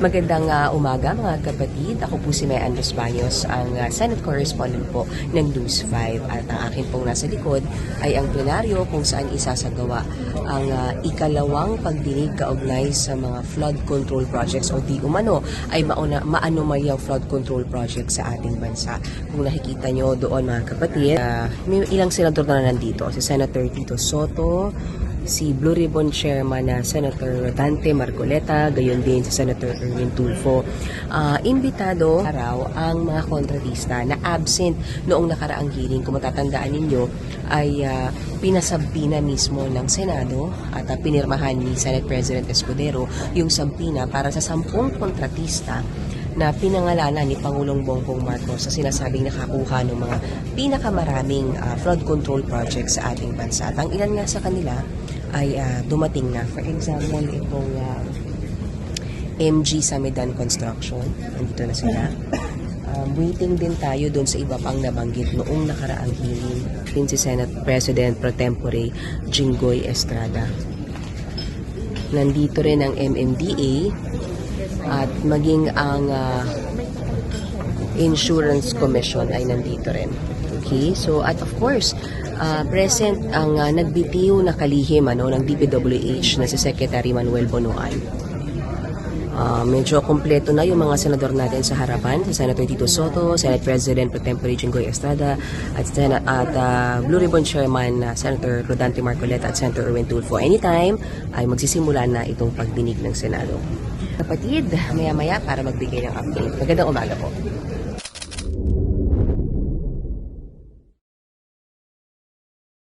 Magandang umaga mga kapatid. Ako po si Mayan Los Baños, ang Senate Correspondent po ng News 5. At ang akin pong nasa likod ay ang plenaryo kung saan isasagawa ang ikalawang pagdinig kaugnay sa mga flood control projects o di umano ay maanumalyang flood control projects sa ating bansa. Kung nakikita nyo doon mga kapatid, may ilang senador na nandito. Si Senator Tito Soto, si Blue Ribbon Chairman na Senator Dante Marcoleta, gayon din si Senator Erwin Tulfo. Imbitado araw ang mga kontratista na absent noong nakaraang hearing. Kung matatandaan ninyo ay pinasubpoena mismo ng Senado at pinirmahan ni Senate President Escudero yung subpoena para sa 10 kontratista na pinangalanan ni Pangulong Bongbong Marcos sa sinasabing nakakuha ng mga pinakamaraming flood control projects sa ating bansa. At ang ilan nga sa kanila ay dumating na. For example, itong MG Samidan Construction. Nandito na sila. Waiting din tayo doon sa iba pang nabanggit noong nakaraang hearing din si Senate President Pro Tempore Jinggoy Estrada. Nandito rin ang MMDA at maging ang Insurance Commission ay nandito rin. Okay? So, at of course, present ang nagbitiw na kalihim ng DPWH na si Secretary Manuel Bonoan. Medyo kompleto na yung mga senador natin sa harapan, si Senator Tito Soto, Senate President Pro Tempore Jinggoy Estrada, at Blue Ribbon Chairman Senator Dante Marcoleta at Senator Erwin Tulfo. Anytime ay magsisimula na itong pagdinig ng Senado. Kapatid, maya-maya para magbigay ng update. Magandang umaga po.